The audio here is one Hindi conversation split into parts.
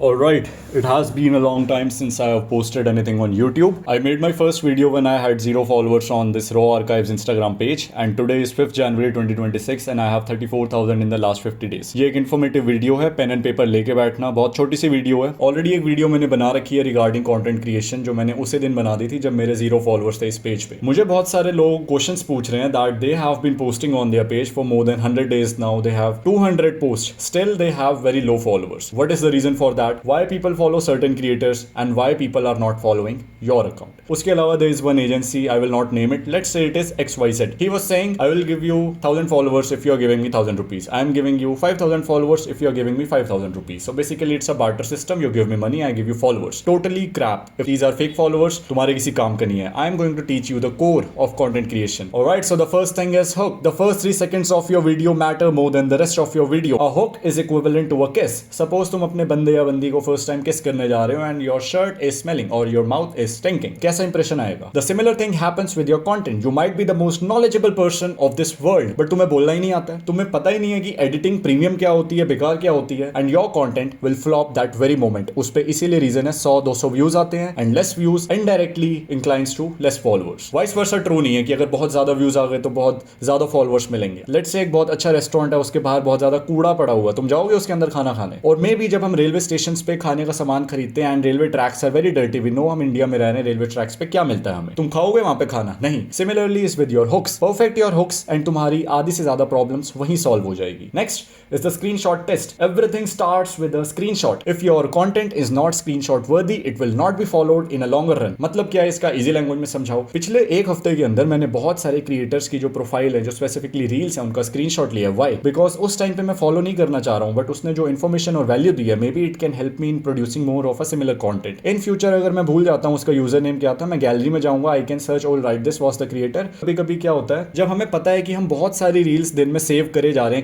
Alright, it has been a long time since I have posted anything on YouTube. I made my first video when I had 0 followers on this Raw Archives Instagram page, and today is 5th January 2026 and I have 34,000 in the last 50 days. ये एक इन्फॉर्मेटिव वीडियो है, पेन एंड पेपर लेके बैठना, बहुत छोटी सी वीडियो है. ऑलरेडी एक वीडियो मैंने बना रखी है रिगार्डिंग कंटेंट क्रिएशन, जो मैंने उसी दिन बना दी थी जब मेरे 0 फॉलोअर्स थे इस पेज पे. मुझे बहुत सारे लोग क्वेश्चंस पूछ रहे हैं that they have been posting on their page for more than 100 days now. They have 200 posts, still they have very low followers. What is the reason for that? Why people follow certain creators and why people are not following your account? उसके अलावा there is one agency, I will not name it, let's say it is XYZ. He was saying I will give you 1000 followers if you are giving me 1000 rupees. I am giving you 5000 followers if you are giving me 5000 rupees. So basically it's a barter system. You give me money, I give you followers. Totally crap. If these are fake followers, तुम्हारे किसी काम का नहीं है. I am going to teach you the core of content creation. Alright, so the first thing is hook. The first 3 seconds of your video matter more than the rest of your video. A hook is equivalent to a kiss. Suppose तुम अपने बंदे या बंदी को first time kiss करने जा रहे हो and your shirt is smelling or your mouth is stinking. कैसा impression आएगा? The similar thing happens with your content. You might be the most knowledgeable person of this world, but तुम्हें बोलना ही नहीं आता है. तुम्हें पता ही नहीं है कि editing premium क्या होती है, बेकार क्या होती है, and your content will flop that very moment. उस पे इसीलिए reason है 100-200 views आते हैं and less views indirectly inclines to less followers. Vice versa true नहीं है कि अगर बहुत ज्यादा views आ गए तो बहुत ज्यादा followers मिलेंगे. Let's say एक बहुत अच्छा रेस्टोरेंट है, उसके बाहर बहुत ज्यादा कूड़ा पड़ा हुआ, तुम जाओगे उसके अंदर खाना खाने. और मे बी जब हम रेलवे स्टेशन पे खाने का सामान खरीदते हैं and railway tracks are very dirty, we know हम इंडिया में रह रहे हैं, रेलवे ट्रैक्स पे क्या मिलता है हमें, तुम खाओगे वहां पे खाना? नहीं. Similarly is with your hooks. Perfect your hooks and तुम्हारी आधी से ज्यादा प्रॉब्लम्स वहीं सॉल्व हो जाएगी. Next is the screenshot test. Everything starts with a screenshot. If your content is not screenshot worthy, it will not be followed in a longer run. मतलब क्या है इसका इजी लैंग्वेज में समझाओ. पिछले एक हफ्ते के अंदर मैंने बहुत सारे क्रिएटर्स की जो प्रोफाइल है, जो स्पेसिफिकली रील्स है, उनका स्क्रीनशॉट लिया. व्हाई? बिकॉज उस टाइम पे मैं फॉलो नहीं करना चाह रहा हूं, बट उसने जो इन्फॉर्मेशन और वैल्यू दी है, may be it can help me in producing more of a similar content. In future अगर मैं भूल जाता हूं उसका यूजर नेम क्या था, मैं गैलरी में जाऊंगा, I can search all right this was the creator. कभी कभी क्या होता है, जब हमें पता है कि हम बहुत सारी रील्स दिन में सेव करे जा रहे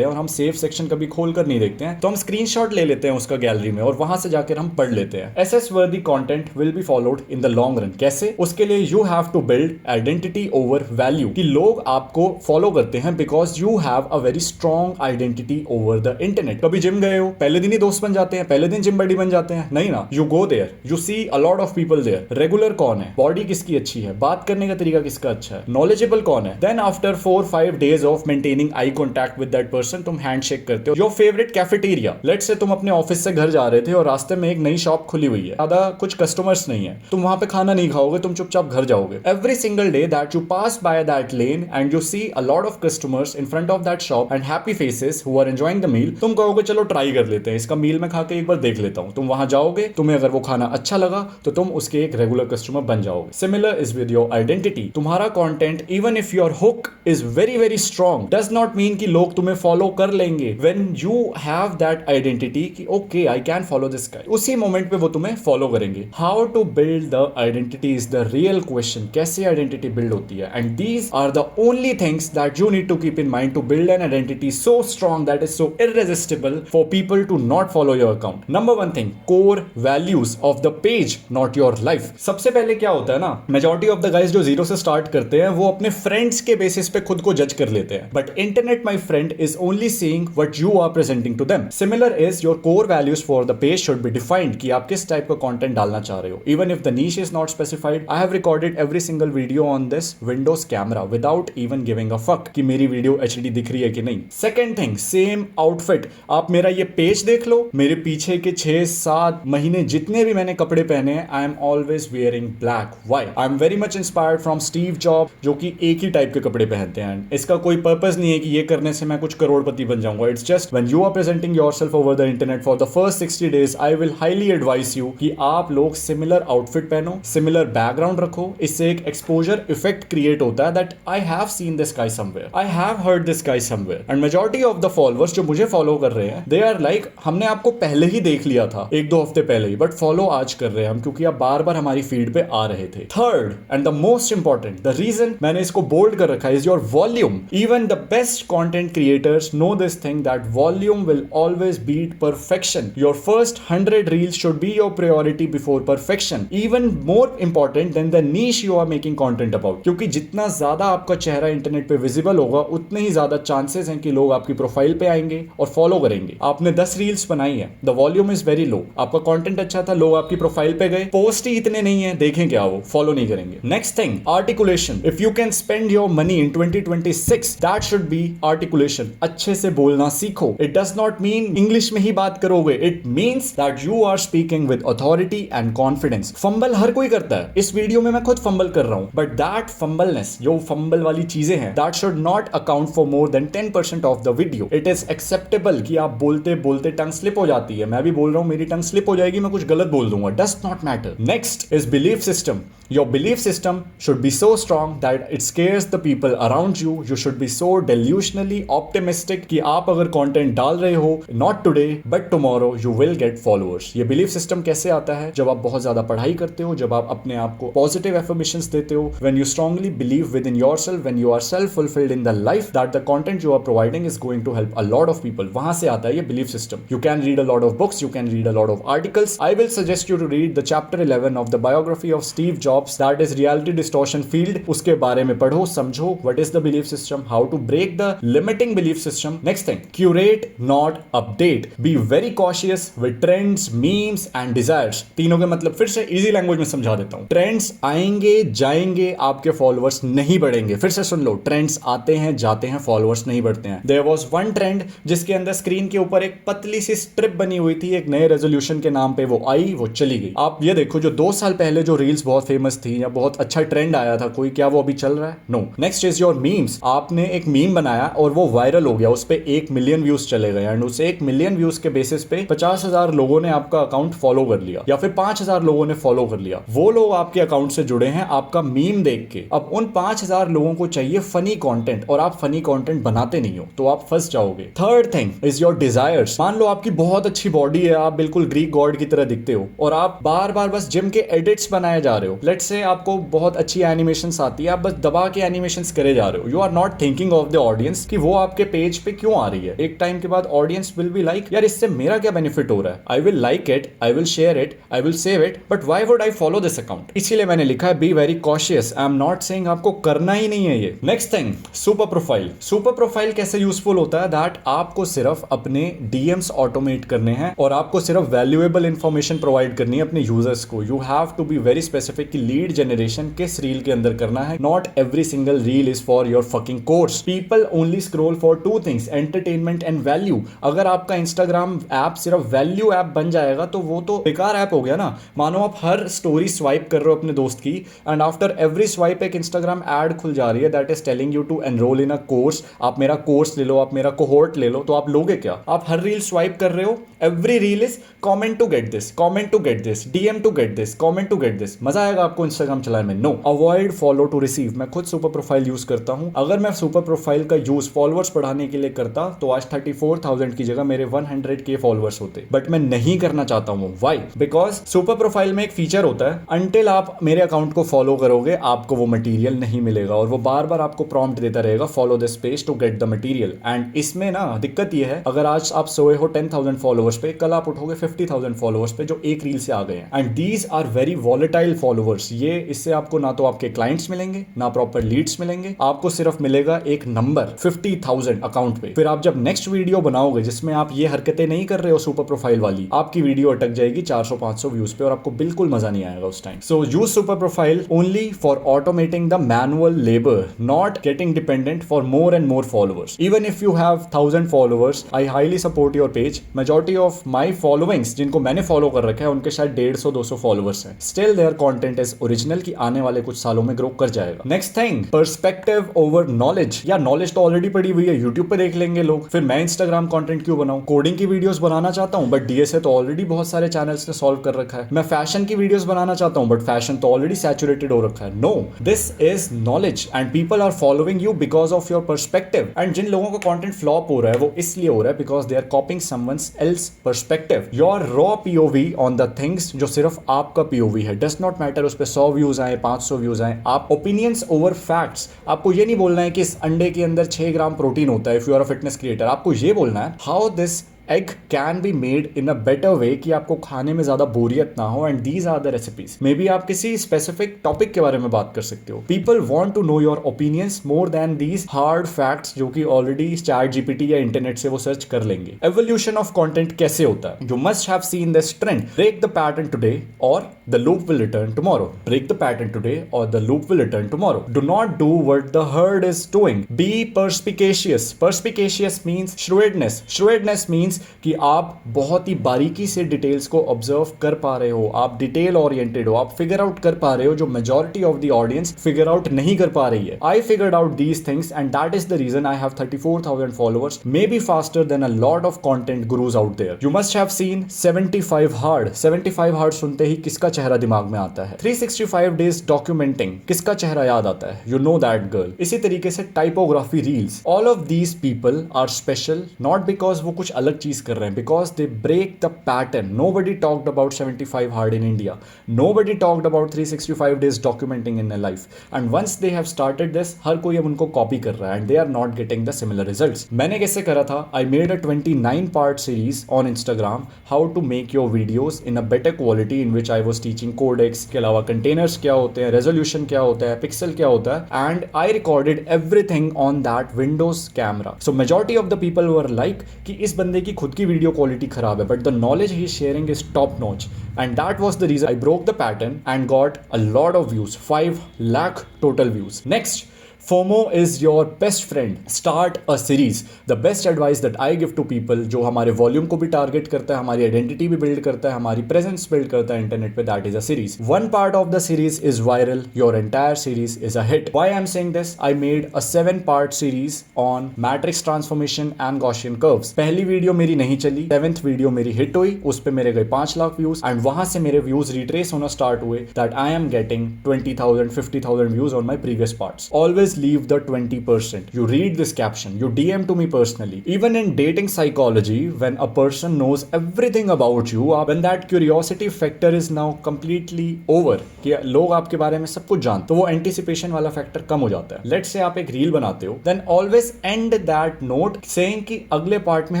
हैं और हम सेव सेक्शन कभी खोल कर नहीं देखते हैं, तो हम स्क्रीनशॉट ले लेते हैं उसका गैलरी में और वहां से जाकर हम पढ़ लेते हैं. SS worthy content will be followed in the long run. कैसे? उसके लिए you have to build identity over value, कि लोग आपको फॉलो करते हैं because you have a very strong identity over the internet. कभी जिम गए हो, पहले दिन ही दोस्त बन जाते हैं, पहले दिन जिम बडी बन जाते हैं? नहीं ना. You go there, you see a lot of people there. Regular कौन है, बॉडी किसकी अच्छी है, बात करने का तरीका किसका अच्छा है, नॉलेजेबल कौन है. Then after 4-5 days of maintaining eye contact with that person, तुम हैंडशेक करते हो. Your favourite cafeteria. Let's say तुम अपने ऑफिस से घर जा रहे थे और रास्ते में एक नई शॉप खुली हुई है, ज्यादा कुछ कस्टमर्स नहीं है, तुम वहां पे खाना नहीं खाओगे, तुम चुपचाप घर जाओगे. Every single day that you pass by that lane and you see a lot of customers in front of that shop and happy faces who are enjoying the meal, तुम कहोगे चलो ट्राई कर लेते हैं, इसका मील मैं खा के एक बार देख लेता हूं. तुम वहां जाओगे, तुम्हें अगर वो खाना अच्छा लगा तो तुम उसके एक रेगुलर कस्टमर बन जाओगे. Similar is with your identity. तुम्हारा content, even if your hook is very very strong, does not mean कि लोग तुम्हें फॉलो कर लेंगे. When you have that identity कि okay I can follow this guy, उसी मोमेंट पे वो तुम्हें फॉलो करेंगे. How to build the identity is the real question. कैसे आइडेंटिटी बिल्ड होती है? And these are the only things that you need to keep in mind to build an identity so strong that is so irresistible for people to not follow your account. Number 1 thing, core values of the page, not your life. सबसे पहले क्या होता है ना, मेजॉरिटी ऑफ द गाइज जो जीरो से स्टार्ट करते हैं वो अपने फ्रेंड्स के बेसिस पे खुद को जज कर लेते हैं. But internet my friend is only seeing what you are presenting to them. Similar is your core values for the page should be defined, कि आप किस टाइप का कंटेंट डालना चाह रहे हो. Even if the niche is not specified, I have recorded every single video on this Windows camera without even giving a fuck कि मेरी वीडियो एचडी दिख रही है कि नहीं. Second thing, same outfit. आप मेरा ये पेज देख लो, मेरे पीछे के 6-7 महीने जितने भी मैंने कपड़े पहने हैं, I am always wearing black. Why? I am very much inspired from Steve job, जो कि एक ही टाइप के कपड़े पहनते हैं. इसका कोई पर्पस नहीं है कि ये करने से मैं कुछ करोड़पति बन जाऊंगा. It's just when you are presenting yourself over the internet for the first 60 days, I will highly advise you कि आप लोग सिमिलर आउटफिट पहनो, सिमिलर बैकग्राउंड रखो. इससे एक एक्सपोजर इफेक्ट क्रिएट होता है that I have seen this guy somewhere, I have heard this guy somewhere. And majority of the followers जो मुझे फॉलो कर रहे हैं, दे आर लाइक हमने आपको पहले ही देख लिया था 1-2 हफ्ते पहले ही, बट फॉलो आज कर रहे हैं हम क्योंकि आप बार बार हमारी फीड पे आ रहे थे. Third and the most important, the reason मैंने इसको बोल्ड कर रखा है, is your volume. Even the best content creators know this thing that volume will always beat perfection. Your first 100 reels should be your priority before perfection. Even more important than the niche you are making content about, क्योंकि जितना ज्यादा आपका चेहरा इंटरनेट पे विजिबल होगा, उतने ही ज्यादा चांसेस हैं कि लोग आपकी प्रोफाइल पे आएंगे और फॉलो करेंगे. आपने 10 रील्स बनाई है, the volume is very low, आपका कंटेंट अच्छा था, लोग आपकी प्रोफाइल पे गए, पोस्ट ही इतने नहीं है, देखें क्या वो फॉलो नहीं करेंगे। Next thing, articulation. If you can spend your money in 2026 that should be articulation. अच्छे से बोलना सीखो। It does not mean English में ही बात करोगे, it means that you are speaking with authority and confidence. Fumble हर कोई करता है, इस वीडियो में मैं खुद फंबल कर रहा हूं, बट दैट फंबलनेस, जो फंबल वाली चीजें हैं, that should not account for more then 10% of the video. It is acceptable कि आप बोलते बोलते टंग स्लिप हो जाती है, मैं भी बोल रहा हूं मेरी टंग स्लिप हो जाएगी, मैं कुछ गलत बोल दूंगा, does not matter. Next is belief system. Your belief system should be so strong that it scares the people around you. You should be so delusionally optimistic कि आप अगर content डाल रहे हो, not today but tomorrow you will get followers. ये belief system कैसे आता है? जब आप बहुत ज़्यादा पढ़ाई करते हो, जब आप अपने आप को positive affirmations देते हो, when you strongly believe within yourself, when you are self-fulfilled in the life that the content you are providing is going to help a lot of people. वहाँ से आता है ये belief system. You can read a lot of books, you can read a lot of articles. I will suggest you to read the chapter 11 of the biography of Steve Jobs. That is reality distortion field. उसके बारे में पढ़ो, समझो what is the belief system, how to break the limiting belief system. Next thing, curate not update. Be very cautious with trends, memes and desires. तीनों के मतलब फिर से easy language में समझा देता हूँ। ट्रेंड्स आएंगे जाएंगे, आपके फॉलोअर्स नहीं बढ़ेंगे। फिर से सुन लो, ट्रेंड्स आते हैं जाते हैं, फॉलोअर्स नहीं बढ़ते हैं। There was one trend जिसके अंदर स्क्रीन के ऊपर एक पतली सी स्ट्रिप बनी हुई थी, एक नए रेजोल्यूशन के नाम पे वो आई, वो चली गई। आप ये देखो, जो 2 साल पहले जो रील्स बहुत फेमस थी या बहुत अच्छा ट्रेंड आया था कोई, क्या वो अभी चल रहा है? No. Next is your memes. आपने एक मीम बनाया और वो वायरल हो गया, उस पे 1 मिलियन व्यूज चले गए, एंड उस 1 मिलियन व्यूज के बेसिस पे 50,000 लोगों ने आपका अकाउंट फॉलो कर लिया, या फिर 5,000 लोगों ने फॉलो कर लिया। वो लोग आपके अकाउंट से जुड़े हैं आपका मीम देख के। अब उन 5,000 लोगों को चाहिए फनी कंटेंट, और आप फनी कंटेंट बनाते नहीं हो, तो आप फंस जाओगे। Third thing is your desires. मान लो आपकी बहुत अच्छी बॉडी है, आप बिल्कुल ग्रीक गॉड की तरह दिखते हो, और आप बार बार बस जिम के एडिट्स बनाए जा रहे हो। लेट्स से आपको बहुत अच्छी एनिमेशंस आती है, आप बस दबा के एनिमेशंस करे जा रहे हो। You are not thinking of the audience कि वो आपके पेज पे क्यों आ रही है। एक टाइम के बाद ऑडियंस विल बी लाइक, यार इससे मेरा क्या बेनिफिट हो रहा है, I will like it, I will share it, I will save it, but why would I follow this account. इसीलिए मैंने लिखा है be very cautious. I am not saying आपको करना ही नहीं है ये। Next thing, super profile. Super profile कैसे यूजफुल होता है? दैट आपको सिर्फ अपने डीएम्स ऑटोमेट करने हैं, और आपको सिर्फ वैल्यूएबल इंफॉर्मेशन प्रोवाइड करनी है अपने यूजर्स को। You have to be very specific कि लीड जनरेशन किस रील के अंदर करना है। Not every single reel is for your fucking course. People only scroll for 2 things, entertainment and value. अगर आपका इंस्टाग्राम ऐप सिर्फ वैल्यू ऐप बन जाएगा तो वो तो बेकार ऐप हो गया ना। मानो आप हर स्टोरी स्वाइप कर रहे हो अपने दोस्त की, एंड आफ्टर एवरी स्वाइप एक इंस्टाग्राम एड खुल जा रही है that is telling you to enroll in a course. आप मेरा कोर्स ले लो, आप मेरा कोहोर्ट ले लो, तो आप लोगे क्या? आप हर रील स्वाइप कर रहे हो, every reel is comment to get this, comment to get this, DM to get this, comment to get this. मजा आएगा आपको इंस्टाग्राम चलाने में? No. Avoid follow to receive. मैं खुद सुपर प्रोफाइल यूज करता हूं। अगर मैं सुपर प्रोफाइल का यूज फॉलोअर्स बढ़ाने के लिए करता तो आज 34,000 की जगह मेरे 100K फॉलोअर्स होते, बट मैं नहीं करना चाहता हूं। व्हाई? बिकॉज सुपर प्रोफाइल में एक फीचर होता है, अंटिल आप मेरे अकाउंट को फॉलो करोगे आपको वो मटेरियल नहीं मिलेगा, और वो बार बार आपको प्रॉम्प्ट देता रहेगा follow this page to get the material. And इसमें ना दिक्कत ये है, अगर आज आप सोए हो 10,000 फॉलोअर्स पे, कल आप उठोगे 50,000 फॉलोअर्स पे जो एक रील से आ गए हैं, and these are very volatile followers. ये इससे आपको ना तो आपके क्लाइंट्स मिलेंगे, ना प्रॉपर लीड्स मिलेंगे, आपको सिर्फ मिलेगा एक नंबर 50,000 अकाउंट पे। फिर आप जब नेक्स्ट वीडियो बनाओगे जिसमें आप ये हरकतें नहीं कर रहे हो सुपर प्रोफाइल वाली, आपकी वीडियो अटक जाएगी 400-500 व्यूज पे, और आपको बिल्कुल मजा नहीं आएगा उस time. So use super profile only for automating the manual labour, not getting dependent for more and more followers. Even if you have 1000 followers, I highly support your page. Majority of my followings जिनको मैंने फॉलो कर रखा है उनके शायद 150-200 फॉलोअर्स हैं। Still their content is original की आने वाले कुछ सालों में ग्रो कर जाएगा। Next thing, perspective over knowledge. या नॉलेज तो ऑलरेडी पड़ी हुई है, यूट्यूब पे देख लेंगे लोग, फिर मैं इंस्टाग्राम कंटेंट क्यों बनाऊं? कोडिंग की वीडियोस बनाना चाहता हूं, बट डीएसए तो ऑलरेडी बहुत सारे चैनल्स ने सॉल्व कर रखा है। मैं फैशन की वीडियोस बनाना चाहता हूं, बट फैशन तो ऑलरेडी सैचुरेटेड हो रखा है। No, this is knowledge and people are following you because of your perspective. And जिन लोगों का कंटेंट फ्लॉप हो रहा है वो इसलिए हो रहा है because they are copying someone's else perspective. Your raw POV on the things, जो सिर्फ आपका पीओवी है, डज नॉट मैटर उस पर 100 व्यूज आए, 500 व्यूज आए। आप ओपिनियंस ओवर फैक्ट्स। आपको ये नहीं बोलना है कि इस अंडे के अंदर 6 ग्राम प्रोटीन होता है if you are a fitness creator. आपको ये बोलना है how this egg can be made in a better way कि आपको खाने में ज्यादा बोरियत ना हो, and these are the recipes. May be आप किसी स्पेसिफिक टॉपिक के बारे में बात कर सकते हो. People want to know your opinions more than these hard facts जो कि ऑलरेडी चैट जीपीटी या इंटरनेट से वो सर्च कर लेंगे. Evolution of content कैसे होता है? You must have seen this trend. Break the pattern today or the loop will return tomorrow. Break the pattern today or the loop will return tomorrow. Do not do what the herd is doing. Be perspicacious. Perspicacious means shrewdness. Shrewdness means कि आप बहुत ही बारीकी से डिटेल्स को ऑब्जर्व कर पा रहे हो, आप डिटेल ओरिएंटेड हो, आप फिगर आउट कर पा रहे हो जो majority of the audience figure out नहीं कर पा रही है. I figured out these things and that is the reason I have 34,000 followers, maybe faster than a lot of content gurus out there. You must have seen 75 hard. 75 hard सुनते ही किसका चेहरा दिमाग में आता है? 365 डेज डॉक्यूमेंटिंग, किसका चेहरा याद आता है? You know that girl. इसी तरीके से typography reels. All of these people are special not because वो कुछ अलग चीज कर रहे हैं, because they break the pattern. Nobody talked about 75 hard in India. Nobody talked about 365 days documenting in their life. And once they have started this, हर कोई अब उनको कॉपी कर रहा है and they are not getting the similar results. मैंने कैसे करा था? I made a 29 part series on Instagram how to make your videos in a better quality in which I was teaching codecs के अलावा containers क्या होते हैं, resolution क्या होता है, pixel क्या होता है, and I recorded everything on that Windows camera. So majority of the people were like कि इस बंदे की खुद की वीडियो क्वालिटी खराब है, but the knowledge he is sharing is top notch. And that was the reason I broke the pattern and got a lot of views, 5 lakh total views. Next, FOMO is your best friend. Start a series. The best advice that I give to people जो हमारे वॉल्यूम को भी टारगेट करता है, हमारी आइडेंटिटी भी बिल्ड करता है, हमारी प्रेजेंस बिल्ड करता है इंटरनेट पे, that is a series. One part of the series is viral. Your entire series is a hit. Why I'm saying this? I made a 7-part series on matrix transformation and Gaussian curves. पहली वीडियो मेरी नहीं चली, 7th वीडियो मेरी हिट हुई, उस पे मेरे गए 5 लाख व्यूज एंड वहां से मेरे व्यूज रिट्रेस होना स्टार्ट हुए that I am getting 20,000 50,000 views on my previous parts. Always leave the 20%. You read this caption, you DM to me personally. Even in dating psychology, when a person knows everything about you, when that curiosity factor is now completely over, कि लोग आपके बारे में सब कुछ जानते, तो वो anticipation वाला फैक्टर कम हो जाता है. Let's say आप एक रील बनाते हो, then always end that note saying कि अगले पार्ट में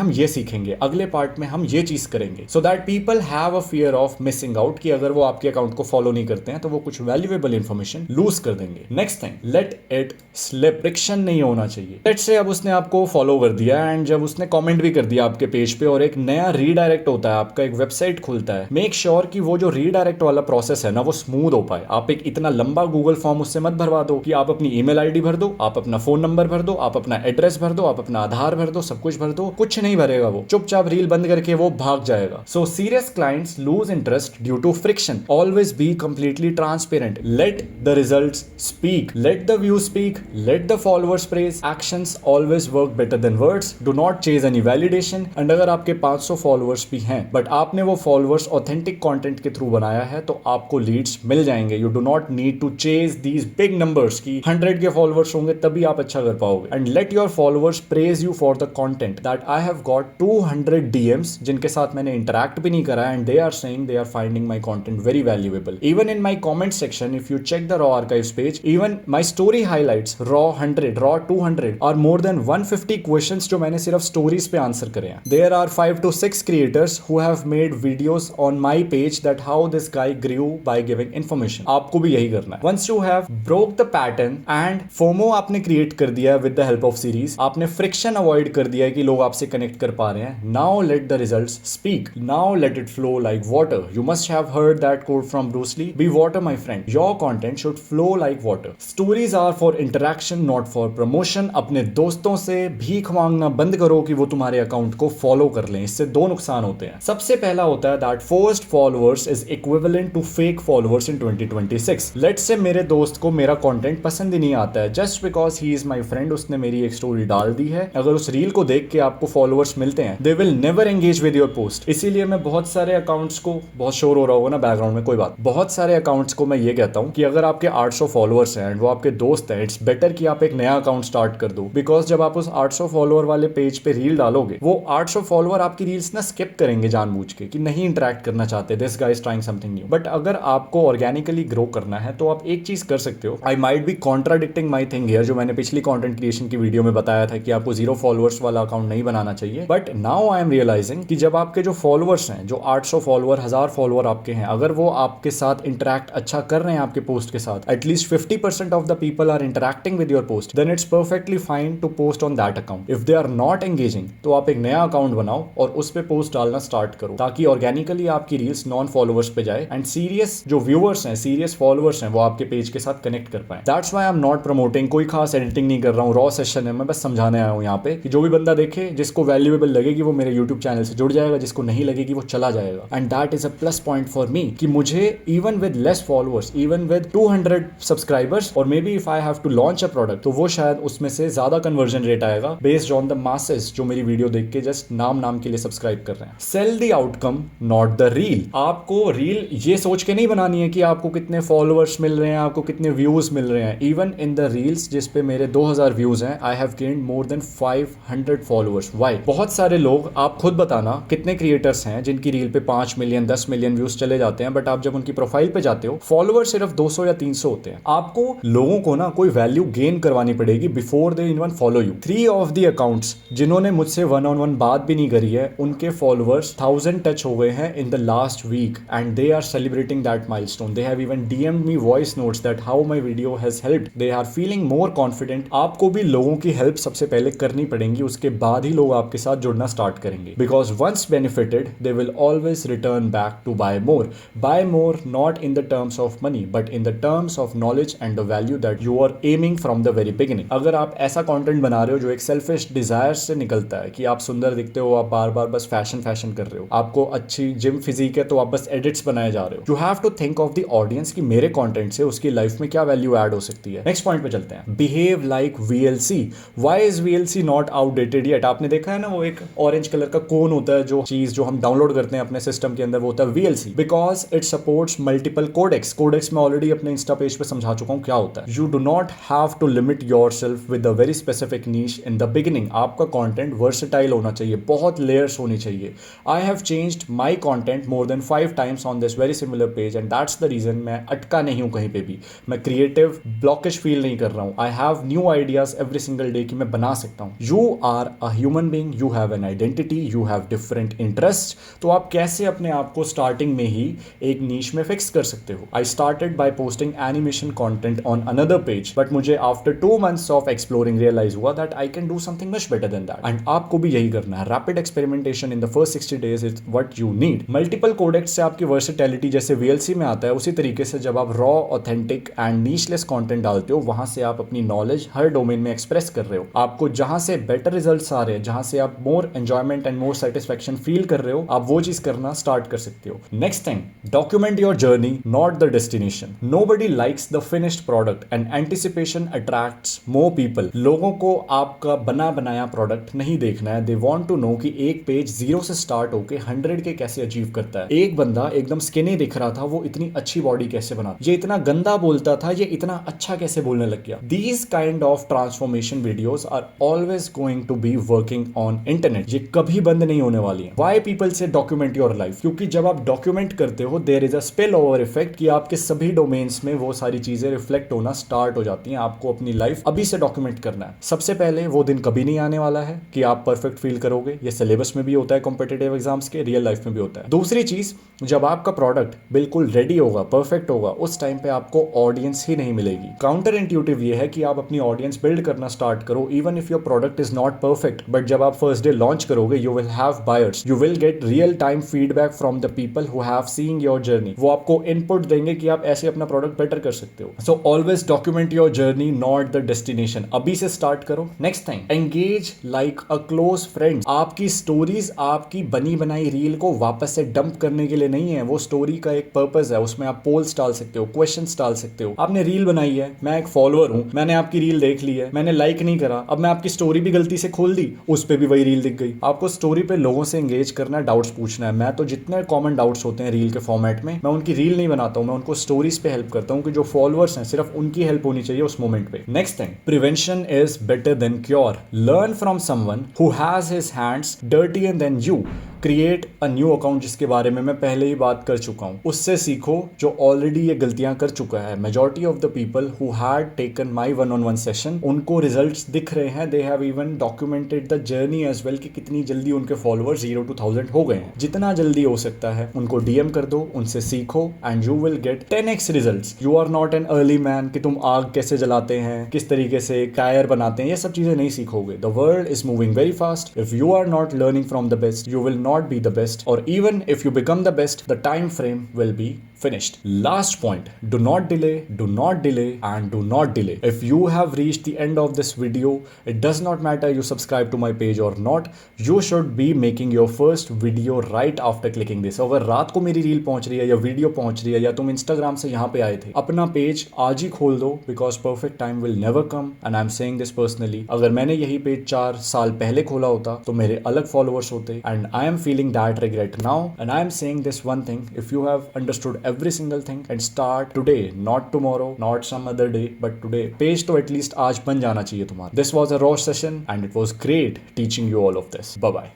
हम ये सीखेंगे, अगले पार्ट में हम ये चीज करेंगे, so that people have a fear of missing out कि अगर वो आपके अकाउंट को फॉलो नहीं करते हैं तो वो कुछ वैल्यूएबल इंफॉर्मेशन लूज कर देंगे. Next thing, let it slip. Friction नहीं होना चाहिए. लेट्स से अब उसने आपको फॉलो कर दिया एंड जब उसने कमेंट भी कर दिया आपके पेज पे और एक नया रीडायरेक्ट होता है, आपका एक वेबसाइट खुलता है, मेक श्योर कि वो जो रीडायरेक्ट वाला प्रोसेस है ना वो स्मूथ हो पाए. आप एक इतना लंबा गूगल फॉर्म उससे मत भरवा दो कि आप अपनी ईमेल आईडी भर दो, आप अपना फोन नंबर भर दो, आप अपना एड्रेस भर दो, आप अपना आधार भर दो, सब कुछ भर दो, कुछ नहीं भरेगा वो. चुपचाप रील बंद करके वो भाग जाएगा. So serious clients lose interest due to friction. Always be completely transparent. Let the results speak. Let the view speak. Let the followers praise. Actions always work better than words. Do not chase any validation. And अगर आपके 500 फॉलोअर्स भी हैं बट आपने वो फॉलोअर्स ऑथेंटिक कंटेंट के थ्रू बनाया है तो आपको लीड्स मिल जाएंगे. You do not need to chase these big numbers की 100 के फॉलोअर्स होंगे तभी आप अच्छा कर पाओगे. And let your followers praise you for the content. That I have got 200 DMs जिनके साथ मैंने इंटरैक्ट भी नहीं करा and they are saying they are finding my content very valuable. Even in my comment section if you check the raw archives page, even my story highlights raw 100 raw 200 और मोर देन 150 क्वेश्चंस जो मैंने सिर्फ स्टोरीज पे आंसर करे हैं. There are 5 to 6 creators who have made videos on my page that how this guy grew by giving information. आपको भी यही करना है. Once you have broke the pattern and FOMO आपने क्रिएट कर दिया with the help of series, आपने फ्रिक्शन अवॉइड कर दिया है कि लोग आपसे कनेक्ट कर पा रहे हैं. Now let the results speak. Now let it flow like water. You must have heard that quote from Bruce Lee, be water my friend. Your content should flow like water. Stories are for interaction not for promotion. अपने दोस्तों से भीख मांगना बंद करो कि वो तुम्हारे अकाउंट को फॉलो कर लें. इससे दो नुकसान होते हैं. सबसे पहला होता है that first followers is equivalent to fake followers in 2026. Let's say मेरे दोस्त को मेरा कंटेंट पसंद ही नहीं आता है just because he is my friend. उसने मेरी एक स्टोरी डाल दी है. अगर उस रील को देख के आपको फॉलोअर्स मिलते हैं they will never engage with your post. इसीलिए मैं बहुत सारे अकाउंट्स को, बहुत शोर हो रहा होगा ना बैकग्राउंड में, कोई बात, बहुत सारे अकाउंट्स को मैं ये कहता हूं कि अगर आपके 800 फॉलोअर्स हैं एंड वो आपके दोस्त हैं, इट्स इट्स बेटर कि आप एक नया अकाउंट स्टार्ट कर दो, बिकॉज जब आप उस 800 फॉलोअर वाले पेज पे रील डालोगे, वो 800 फॉलोअर आपकी रील्स ना स्किप करेंगे जानबूझ के कि नहीं इंटरेक्ट करना चाहते, this guy is trying something new. But अगर आपको ऑर्गेनिकली ग्रो करना है तो आप एक चीज कर सकते हो। I might be contradicting my thing here, जो मैंने पिछली कंटेंट क्रिएशन की वीडियो में बताया था कि आपको 0 फॉलोअर्स वाला अकाउंट नहीं बनाना चाहिए। But now I am realising कि जब आपके जो फॉलोअर्स हैं, जो 800 फॉलोअर, 1000 फॉलोअर आपके हैं, अगर वो आपके साथ इंटरेक्ट अच्छा कर रहे हैं आपके पोस्ट के साथ, at least 50% of the people are interacting with your post, then it's perfectly fine to post on that account. If they are not engaging, तो आप एक नया अकाउंट बनाओ और उस पे पोस्ट डालना स्टार्ट करो, ताकि ऑर्गेनिकली आपकी रील्स नॉन फॉलोअर्स पे जाए एंड सीरियस जो व्यूअर्स हैं, सीरियस फॉलोअर्स हैं, वो आपके पेज के साथ कनेक्ट कर पाए। That's why I am not promoting, कोई खास एडिटिंग नहीं कर रहा हूँ, रॉ सेशन है, मैं बस समझाने आया हूँ यहाँ पे कि जो भी बंदा देखे, जिसको वैल्यूएबल लगेगी वो मेरे यूट्यूब चैनल से जुड़ जाएगा, जिसको नहीं लगेगी वो चला जाएगा। And that is a plus point for me कि मुझे even with less followers, even with 200 subscribers, और maybe if I have to launch a product, तो वो शायद उसमें से ज्यादा कन्वर्जन रेट आएगा बेस्ड ऑन द मासेस जो मेरी वीडियो देख के जस्ट नाम के लिए सब्सक्राइब कर रहे हैं। Sell the outcome not the reel. आपको रील ये सोच के नहीं बनानी है कि आपको कितने फॉलोअर्स मिल रहे हैं, आपको कितने व्यूज मिल रहे हैं। इवन इन द रील्स जिस पे मेरे 2000 व्यूज हैं, I have gained more than 500 followers. Why? बहुत सारे लोग, आप खुद बताना कितने क्रिएटर्स हैं जिनकी रील पे 5 मिलियन 10 मिलियन व्यूज चले जाते हैं, बट आप जब उनकी प्रोफाइल पे जाते हो, फॉलोअर सिर्फ 200 या 300 होते हैं। आपको लोगों को ना कोई वैल्यू गेन करवानी पड़ेगी before they even follow you. 3 of the accounts जिन्होंने मुझसे 1-on-1 बात भी नहीं करी है, उनके फॉलोअर्स 1000 टच हो गए हैं in the last week and they are celebrating that milestone. They have even DMed me voice notes that how my video has helped. They are feeling more confident. आपको भी लोगों की हेल्प सबसे पहले करनी पड़ेगी, उसके बाद ही लोग आपके साथ जुड़ना स्टार्ट करेंगे, because once benefited they will always return back to buy more. Buy more not in the terms of money, but in the terms of knowledge and the value that you are aiming from the very beginning. अगर आप ऐसा कंटेंट बना रहे हो जो एक सेल्फिश डिजायर से निकलता है कि आप सुंदर दिखते हो, आप बार बार बस फैशन कर रहे हो, आपको अच्छी जिम फिजिक है तो आप बस एडिट्स बनाए जा रहे हो, you have to think of the audience कि मेरे कंटेंट से उसकी लाइफ में क्या वैल्यू ऐड हो सकती है। नेक्स्ट पॉइंट पे चलते हैं। Behave like VLC। Why is VLC not outdated yet? आपने देखा है ना, वो एक ऑरेंज कलर का कोन होता है, जो चीज जो हम डाउनलोड करते हैं अपने सिस्टम के अंदर, वो होता है VLC, because it supports multiple codecs. Codecs में ऑलरेडी अपने इंस्टा पेज पे समझा चुका हूं क्या होता है। You do not have to limit yourself with a very specific niche in the beginning. आपका कंटेंट वर्सेटाइल होना चाहिए, बहुत लेयर्स होनी चाहिए। I have changed my content more than 5 times on this very similar page and that's the reason मैं अटका नहीं हूं कहीं पे भी, मैं क्रिएटिव ब्लॉकेज फील नहीं कर रहा हूं। I have new ideas every single day कि मैं बना सकता हूं। You are a human being, you have an identity, you have different interest. तो आप कैसे अपने आप को स्टार्टिंग में ही एक नीश में फिक्स कर सकते हो? I started by posting animation content on another page, but मुझे after 2 months of exploring realize हुआ that I can do something much better than that. And आपको भी यही करना है। Rapid experimentation in the first 60 days is what you need. Multiple codecs से आपकी वर्सेटैलिटी जैसे VLC में आता है, उसी तरीके से जब आप रॉ, ऑथेंटिक एंड नीशलेस कंटेंट डालते हो, वहां से आप अपनी नॉलेज हर डोमेन में एक्सप्रेस कर रहे हो। आपको जहां से बेटर रिजल्ट्स आ रहे हैं, जहां से आप more enjoyment and more satisfaction feel कर रहे हो, आप वो चीज करना स्टार्ट कर सकते हो। Next thing, document your journey not the destination. Nobody likes the finished product and anticipation attracts more people. लोगों को आपका बना बनाया प्रोडक्ट नहीं देखना है, दे वांट टू नो कि एक पेज 0 से स्टार्ट होके 100 के कैसे अचीव करता है। एक बंदा एकदम स्किनी दिख रहा था, वो इतनी अच्छी बॉडी कैसे बना, ये इतना गंदा बोलता था, ये इतना अच्छा कैसे बोलने लग गया। These kind of transformation videos are always going to be working on internet. ये कभी बंद नहीं होने वाली है। Why people say document your life? क्योंकि जब आप डॉक्यूमेंट करते हो, there is a spill over effect कि आपके सभी डोमेन्स में वो सारी चीजें रिफ्लेक्ट होना स्टार्ट हो जाती हैं। आपको अपनी लाइफ अभी से डॉक्यूमेंट करना है। सबसे पहले वो दिन कभी नहीं आने वाला है कि आप परफेक्ट फील करोगे। ये सिलेबस में भी होता है, कॉम्पिटिटिव एग्जाम्स के, रियल लाइफ में भी होता है। दूसरी चीज, जब आपका प्रोडक्ट बिल्कुल रेडी होगा, परफेक्ट होगा, उस टाइम पे आपको ऑडियंस ही नहीं मिलेगी। काउंटर इंट्यूटिव ये है कि आप अपनी ऑडियंस बिल्ड करना स्टार्ट करो, even if your product is not perfect, but जब आप फर्स्ट डे लॉन्च करोगे, you will have buyers, you will get real time feedback from the people who have seen your journey. वो आपको इनपुट देंगे कि आप ऐसे अपना प्रोडक्ट बेटर कर सकते हो। So always document your journey not the destination. अभी से स्टार्ट करो। Next thing, engage like a close friend. आपकी स्टोरीज आपकी बनी बनाई रील को वापस से डंप करने के लिए नहीं है। वो स्टोरी का एक पर्पस है, उसमें आप पोल्स डाल सकते हो, क्वेश्चंस डाल सकते हो। आपने रील बनाई है, मैं एक फॉलोअर हूं, मैंने आपकी रील देख ली है, मैंने लाइक नहीं करा, अब मैं आपकी स्टोरी भी गलती से खोल दी, उस पे भी वही रील दिख गई। आपको स्टोरी पे लोगों से एंगेज करना है, डाउट्स पूछना है। मैं तो जितने कॉमन डाउट्स होते हैं रील के फॉर्मेट में, मैं उनकी रील नहीं बनाता हूं, मैं उनको स्टोरीज पे हेल्प करता हूं कि जो फॉलोअर्स हैं सिर्फ उनकी हेल्प होनी चाहिए, चाहिए उस मोमेंट पे। Next thing, prevention is better than cure. Learn from someone who has his hands dirtier than you. Create a new account जिसके बारे में मैं पहले ही बात कर चुका हूं, उससे सीखो जो ऑलरेडी ये गलतियां कर चुका है। Majority of the people who had taken my 1-on-1 session, उनको रिजल्ट्स दिख रहे हैं। They have even documented the journey as well कि कितनी जल्दी उनके फॉलोअर्स 0 to 1000 हो गए हैं। जितना जल्दी हो सकता है उनको डीएम कर दो, उनसे सीखो and you will get 10x results. You are not an early man कि तुम आग कैसे जलाते हैं, किस तरीके से टायर बनाते हैं, ये सब चीजें नहीं सीखोगे। The world is moving very fast. If you are not learning from the best, you will not be the best, or even if you become the best, the time frame will be finished. Last point, do not delay, do not delay, and do not delay. If you have reached the end of this video, it does not matter you subscribe to my page or not, you should be making your first video right after clicking this. अगर रात को मेरी रील पहुंच रही है या वीडियो पहुंच रही है या तुम इंस्टाग्राम से यहाँ पे आए थे, अपना पेज आज ही खोल दो, because perfect time will never come and I'm saying this personally. अगर मैंने यही पेज 4 साल पहले खोला होता तो मेरे अलग फॉलोअर्स होते, and I am feeling that regret now, and I am saying this one thing, if you have understood every single thing and start today, not tomorrow, not some other day, but today, page तो at least आज बन जाना चाहिए तुम्हारा। This was a raw session and it was great teaching you all of this. Bye bye.